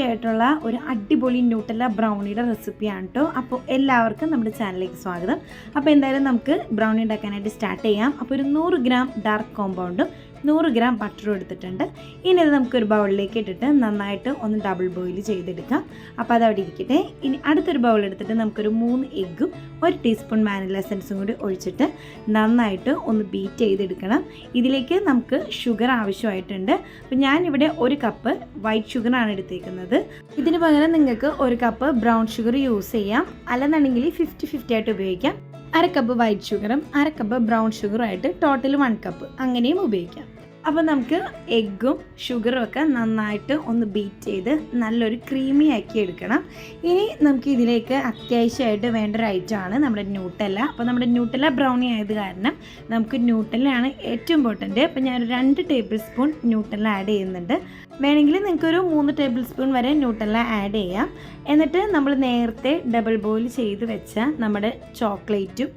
ആയിട്ടുള്ള ഒരു അടിപൊളി ന്യൂട്ടല്ല ബ്രൗണിയുടെ റെസിപ്പിയാണ് കേട്ടോ. അപ്പോൾ എല്ലാവർക്കും നമ്മുടെ ചാനലിലേക്ക് സ്വാഗതം. അപ്പോൾ എന്തായാലും നമുക്ക് ബ്രൗണി ഉണ്ടാക്കാനായിട്ട് സ്റ്റാർട്ട് ചെയ്യാം. അപ്പോൾ ഒരു 100 ഗ്രാം ഡാർക്ക് കോമ്പൗണ്ടും 100 ഗ്രാം ബട്ടറും എടുത്തിട്ടുണ്ട്. ഇനി അത് നമുക്കൊരു ബൗളിലേക്ക് ഇട്ടിട്ട് നന്നായിട്ട് ഒന്ന് ഡബിൾ ബോയിൽ ചെയ്തെടുക്കാം. അപ്പോൾ അത് അവിടെ ഇരിക്കട്ടെ. ഇനി അടുത്തൊരു ബൗൾ എടുത്തിട്ട് നമുക്കൊരു 3 എഗ്ഗും 1 ടീസ്പൂൺ വാനില എസൻസും കൂടി ഒഴിച്ചിട്ട് നന്നായിട്ട് ഒന്ന് ബീറ്റ് ചെയ്തെടുക്കണം. ഇതിലേക്ക് നമുക്ക് ഷുഗർ ആവശ്യമായിട്ടുണ്ട്. അപ്പോൾ ഞാനിവിടെ 1 കപ്പ് വൈറ്റ് ഷുഗറാണ് എടുത്തേക്കുന്നത്. ഇതിന് പകരം നിങ്ങൾക്ക് 1 കപ്പ് ബ്രൗൺ ഷുഗർ യൂസ് ചെയ്യാം, അല്ലെന്നുണ്ടെങ്കിൽ 50-50 ആയിട്ട് ഉപയോഗിക്കാം. 1/2 കപ്പ് വൈറ്റ് ഷുഗറും 1/2 കപ്പ് ബ്രൗൺ ഷുഗറും ആയിട്ട് ടോട്ടൽ 1 കപ്പ് അങ്ങനെയും ഉപയോഗിക്കാം. അപ്പോൾ നമുക്ക് എഗ്ഗും ഷുഗറും ഒക്കെ നന്നായിട്ട് ഒന്ന് ബീറ്റ് ചെയ്ത് നല്ലൊരു ക്രീമി ആക്കി എടുക്കണം. ഇനി നമുക്ക് ഇതിലേക്ക് അത്യാവശ്യമായിട്ട് വേണ്ട ഒരു ഐറ്റമാണ് നമ്മുടെ ന്യൂട്ടല്ല. അപ്പോൾ നമ്മുടെ ന്യൂട്ടല്ല ബ്രൗണി ആയത് കാരണം നമുക്ക് ന്യൂട്ടല്ലയാണ് ഏറ്റവും ഇമ്പോർട്ടൻറ്റ്. അപ്പോൾ ഞാൻ 2 ടേബിൾ സ്പൂൺ ന്യൂട്ടല്ല ആഡ് ചെയ്യുന്നുണ്ട്. വേണമെങ്കിൽ നിങ്ങൾക്കൊരു 3 ടേബിൾ സ്പൂൺ വരെ ന്യൂട്ടല്ല ആഡ് ചെയ്യാം. എന്നിട്ട് നമ്മൾ നേരത്തെ ഡബിൾ ബോയിൽ ചെയ്ത് വെച്ച നമ്മുടെ ചോക്ലേറ്റും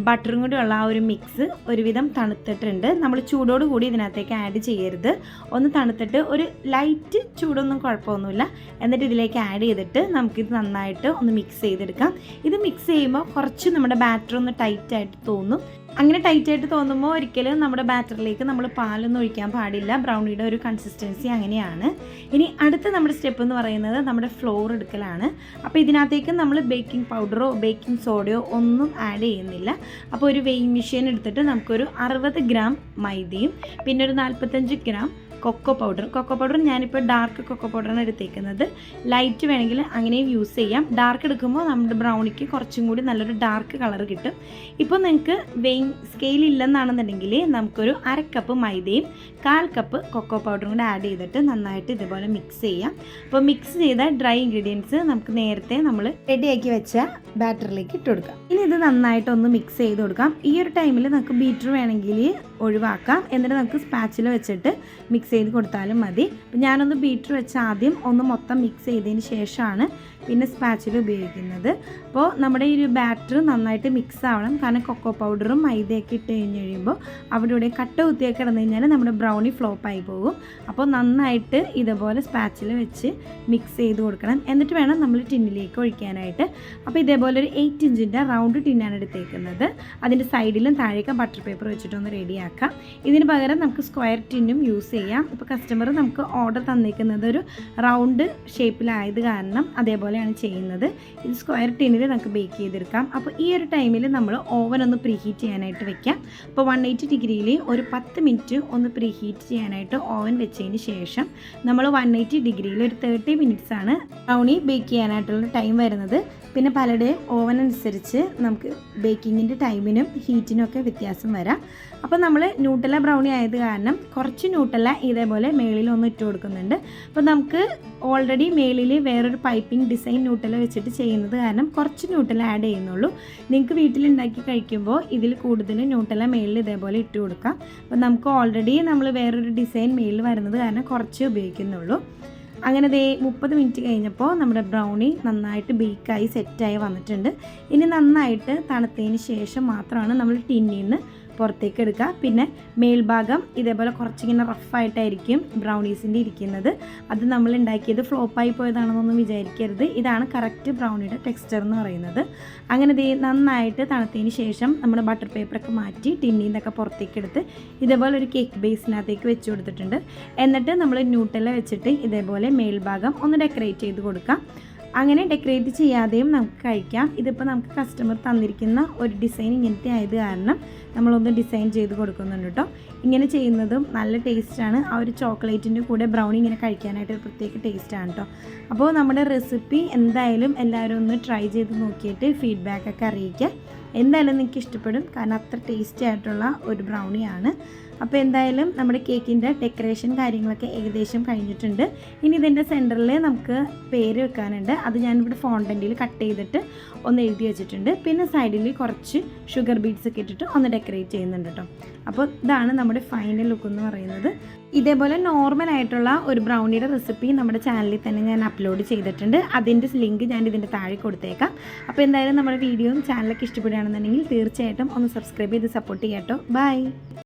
ബട്ടറും കൂടി ഉള്ള ആ ഒരു മിക്സ് ഒരുവിധം തണുത്തിട്ടുണ്ട്. നമ്മൾ ചൂടോട് കൂടി ഇതിനകത്തേക്ക് ആഡ് ചെയ്യരുത്. ഒന്ന് തണുത്തിട്ട് ഒരു ലൈറ്റ് ചൂടൊന്നും കുഴപ്പമൊന്നുമില്ല. എന്നിട്ട് ഇതിലേക്ക് ആഡ് ചെയ്തിട്ട് നമുക്കിത് നന്നായിട്ട് ഒന്ന് മിക്സ് ചെയ്തെടുക്കാം. ഇത് മിക്സ് ചെയ്യുമ്പോൾ കുറച്ച് നമ്മുടെ ബാറ്റർ ഒന്ന് ടൈറ്റായിട്ട് തോന്നും. അങ്ങനെ ടൈറ്റായിട്ട് തോന്നുമ്പോൾ ഒരിക്കലും നമ്മുടെ ബാറ്ററിലേക്ക് നമ്മൾ പാലൊന്നും ഒഴിക്കാൻ പാടില്ല. ബ്രൗണിയുടെ ഒരു കൺസിസ്റ്റൻസി അങ്ങനെയാണ്. ഇനി അടുത്ത നമ്മുടെ സ്റ്റെപ്പ് എന്ന് പറയുന്നത് നമ്മുടെ ഫ്ലോർ എടുക്കലാണ്. അപ്പോൾ ഇതിനകത്തേക്ക് നമ്മൾ ബേക്കിംഗ് പൗഡറോ ബേക്കിംഗ് സോഡയോ ഒന്നും ആഡ് ചെയ്യുന്നില്ല. അപ്പോൾ ഒരു വെയിങ് മെഷീൻ എടുത്തിട്ട് നമുക്കൊരു 60 ഗ്രാം മൈദയും പിന്നെ ഒരു 45 ഗ്രാം കൊക്കോ പൗഡർ ഞാനിപ്പോൾ ഡാർക്ക് കൊക്കോ പൗഡറാണ് എടുത്തേക്കുന്നത്. ലൈറ്റ് വേണമെങ്കിൽ അങ്ങനെയും യൂസ് ചെയ്യാം. ഡാർക്ക് എടുക്കുമ്പോൾ നമ്മുടെ ബ്രൗണിക്ക് കുറച്ചും കൂടി നല്ലൊരു ഡാർക്ക് കളർ കിട്ടും. ഇപ്പോൾ നിങ്ങൾക്ക് വെയിങ് സ്കെയിൽ ഇല്ലെന്നാണെന്നുണ്ടെങ്കിൽ നമുക്കൊരു 1/2 കപ്പ് മൈദയും 1/4 കപ്പ് കൊക്കോ പൗഡറും കൂടി ആഡ് ചെയ്തിട്ട് നന്നായിട്ട് ഇതുപോലെ മിക്സ് ചെയ്യാം. അപ്പോൾ മിക്സ് ചെയ്ത ഡ്രൈ ഇൻഗ്രീഡിയൻസ് നമുക്ക് നേരത്തെ നമ്മൾ റെഡിയാക്കി വെച്ച ബാറ്ററിലേക്ക് ഇട്ട് കൊടുക്കാം. ഇനി ഇത് നന്നായിട്ടൊന്ന് മിക്സ് ചെയ്ത് കൊടുക്കാം. ഈ ഒരു ടൈമിൽ നമുക്ക് ബീറ്റർ വേണമെങ്കിൽ ഒഴിവാക്കാം. എന്നിട്ട് നമുക്ക് സ്പാച്ചിൽ വെച്ചിട്ട് മിക്സ് ചെയ്ത് കൊടുത്താലും മതി. അപ്പോൾ ഞാനൊന്ന് ബീറ്റർ വെച്ച് ആദ്യം ഒന്ന് മൊത്തം മിക്സ് ചെയ്തതിന് ശേഷമാണ് പിന്നെ സ്പാച്ചിൽ ഉപയോഗിക്കുന്നത്. അപ്പോൾ നമ്മുടെ ഈ ഒരു ബാറ്റർ നന്നായിട്ട് മിക്സ് ആവണം. കാരണം കൊക്കോ പൗഡറും മൈദയൊക്കെ ഇട്ട് കഴിഞ്ഞ് കഴിയുമ്പോൾ അവിടെ ഇവിടെ കട്ട കുത്തിയൊക്കെ കിടന്നു കഴിഞ്ഞാൽ നമ്മുടെ ബ്രൗണി ഫ്ലോപ്പായി പോകും. അപ്പോൾ നന്നായിട്ട് ഇതുപോലെ സ്പാച്ചിൽ വെച്ച് മിക്സ് ചെയ്ത് കൊടുക്കണം. എന്നിട്ട് വേണം നമ്മൾ ടിന്നിലേക്ക് ഒഴിക്കാനായിട്ട്. അപ്പോൾ ഇതേപോലെ ഒരു 8 ഇഞ്ചിൻ്റെ റൗണ്ട് ടിന്നാണ് എടുത്തേക്കുന്നത്. അതിൻ്റെ സൈഡിലും താഴേക്ക് ബട്ടർ പേപ്പർ വെച്ചിട്ടൊന്ന് റെഡിയാക്കാം. ഇതിന് പകരം നമുക്ക് സ്ക്വയർ ടിന്നും യൂസ് ചെയ്യാം. ഇപ്പോൾ കസ്റ്റമർ നമുക്ക് ഓർഡർ തന്നിരിക്കുന്നത് ഒരു റൗണ്ട് ഷേപ്പിലായത് കാരണം അതേപോലെയാണ് ചെയ്യുന്നത്. ഇത് സ്ക്വയർ ടിന്നിൽ നമുക്ക് ബേക്ക് ചെയ്തെടുക്കാം. അപ്പോൾ ഈ ഒരു ടൈമിൽ നമ്മൾ ഓവൻ ഒന്ന് പ്രീഹീറ്റ് ചെയ്യാനായിട്ട് വെക്കാം. അപ്പോൾ 180 ഡിഗ്രിയിൽ ഒരു 10 മിനിറ്റ് ഒന്ന് പ്രീഹീറ്റ് ചെയ്യാനായിട്ട് ഓവൻ വെച്ചതിന് ശേഷം നമ്മൾ 180 ഡിഗ്രിയിൽ ഒരു 30 മിനിറ്റ്സ് ആണ് ബ്രൗണി ബേക്ക് ചെയ്യാനായിട്ടുള്ള ടൈം വരുന്നത്. പിന്നെ പലരുടെയും ഓവൻ അനുസരിച്ച് നമുക്ക് ബേക്കിങ്ങിൻ്റെ ടൈമിനും ഹീറ്റിനും ഒക്കെ വ്യത്യാസം വരാം. അപ്പോൾ നമ്മൾ ന്യൂട്ടല്ല ബ്രൗണി ആയത് കാരണം കുറച്ച് ന്യൂട്ടല്ല ഇതേപോലെ മേളിൽ ഒന്ന് ഇട്ട് കൊടുക്കുന്നുണ്ട്. അപ്പോൾ നമുക്ക് ഓൾറെഡി മേളിൽ വേറൊരു പൈപ്പിംഗ് ഡിസൈൻ ന്യൂട്ടല്ല വെച്ചിട്ട് ചെയ്യുന്നത് കാരണം കുറച്ച് ന്യൂട്ടല്ല ആഡ് ചെയ്യുന്നുള്ളൂ. നിങ്ങൾക്ക് വീട്ടിലുണ്ടാക്കി കഴിക്കുമ്പോൾ ഇതിൽ കൂടുതൽ ന്യൂട്ടല്ല മേളിൽ ഇതേപോലെ ഇട്ട് കൊടുക്കാം. അപ്പോൾ നമുക്ക് ഓൾറെഡി നമ്മൾ വേറൊരു ഡിസൈൻ മേളിൽ വരുന്നത് കാരണം കുറച്ച് ഉപയോഗിക്കുന്നുള്ളൂ. അങ്ങനെ 30 മിനിറ്റ് കഴിഞ്ഞപ്പോൾ നമ്മുടെ ബ്രൗണി നന്നായിട്ട് ബേക്കായി സെറ്റായി വന്നിട്ടുണ്ട്. ഇനി നന്നായിട്ട് തണുത്തതിന് ശേഷം മാത്രമാണ് നമ്മൾ ടിന്നിൽ നിന്ന് പുറത്തേക്ക് എടുക്കുക. പിന്നെ മേൽഭാഗം ഇതേപോലെ കുറച്ചിങ്ങനെ റഫായിട്ടായിരിക്കും ബ്രൗണീസിൻ്റെ ഇരിക്കുന്നത്. അത് നമ്മൾ ഉണ്ടാക്കിയത് ഫ്ലോപ്പായി പോയതാണെന്നൊന്നും വിചാരിക്കരുത്. ഇതാണ് കറക്റ്റ് ബ്രൗണിയുടെ ടെക്സ്ചർ എന്ന് പറയുന്നത്. അങ്ങനെ നന്നായിട്ട് തണുത്തതിന് ശേഷം നമ്മുടെ ബട്ടർ പേപ്പറൊക്കെ മാറ്റി ടിന്നിൽ നിന്നൊക്കെ പുറത്തേക്ക് എടുത്ത് ഇതേപോലെ ഒരു കേക്ക് ബേസിനകത്തേക്ക് വെച്ച് കൊടുത്തിട്ടുണ്ട്. എന്നിട്ട് നമ്മൾ ന്യൂട്ടല്ല വെച്ചിട്ട് ഇതേപോലെ മേൽഭാഗം ഒന്ന് ഡെക്കറേറ്റ് ചെയ്ത് കൊടുക്കാം. അങ്ങനെ ഡെക്കറേറ്റ് ചെയ്യാതെയും നമുക്ക് കഴിക്കാം. ഇതിപ്പോൾ നമുക്ക് കസ്റ്റമർ തന്നിരിക്കുന്ന ഒരു ഡിസൈൻ ഇങ്ങനത്തെ ആയത് കാരണം നമ്മളൊന്ന് ഡിസൈൻ ചെയ്ത് കൊടുക്കുന്നുണ്ട് കേട്ടോ. ഇങ്ങനെ ചെയ്യുന്നതും നല്ല ടേസ്റ്റാണ്. ആ ഒരു ചോക്ലേറ്റിൻ്റെ കൂടെ ബ്രൗണി ഇങ്ങനെ കഴിക്കാനായിട്ട് ഒരു പ്രത്യേക ടേസ്റ്റാണ് കേട്ടോ. അപ്പോൾ നമ്മുടെ റെസിപ്പി എന്തായാലും എല്ലാവരും ഒന്ന് ട്രൈ ചെയ്ത് നോക്കിയിട്ട് ഫീഡ്ബാക്കൊക്കെ അറിയിക്കുക. എന്തായാലും നിങ്ങൾക്ക് ഇഷ്ടപ്പെടും, കാരണം അത്ര ടേസ്റ്റി ആയിട്ടുള്ള ഒരു ബ്രൗണിയാണ്. അപ്പോൾ എന്തായാലും നമ്മുടെ കേക്കിൻ്റെ ഡെക്കറേഷൻ കാര്യങ്ങളൊക്കെ ഏകദേശം കഴിഞ്ഞിട്ടുണ്ട്. ഇനി ഇതിൻ്റെ സെൻറ്ററിൽ നമുക്ക് പേര് വെക്കാനുണ്ട്. അത് ഞാനിവിടെ ഫോണ്ടൻറ്റിൽ കട്ട് ചെയ്തിട്ട് ഒന്ന് എഴുതി വെച്ചിട്ടുണ്ട്. പിന്നെ സൈഡിൽ കുറച്ച് ഷുഗർ ബീഡ്സ് ഒക്കെ ഇട്ടിട്ട് ഒന്ന് ഡെക്കറേറ്റ് ചെയ്യുന്നുണ്ട് കേട്ടോ. അപ്പോൾ ഇതാണ് നമ്മുടെ ഫൈനൽ ലുക്ക് എന്ന് പറയുന്നത്. ഇതേപോലെ നോർമലായിട്ടുള്ള ഒരു ബ്രൗണിയുടെ റെസിപ്പി നമ്മുടെ ചാനലിൽ തന്നെ ഞാൻ അപ്ലോഡ് ചെയ്തിട്ടുണ്ട്. അതിൻ്റെ ലിങ്ക് ഞാൻ ഇതിൻ്റെ താഴെ കൊടുത്തേക്കാം. അപ്പോൾ എന്തായാലും നമ്മുടെ വീഡിയോയും ചാനലൊക്കെ ഇഷ്ടപ്പെടുകയാണെന്നുണ്ടെങ്കിൽ തീർച്ചയായിട്ടും ഒന്ന് സബ്സ്ക്രൈബ് ചെയ്ത് സപ്പോർട്ട് ചെയ്യാം കേട്ടോ. ബൈ.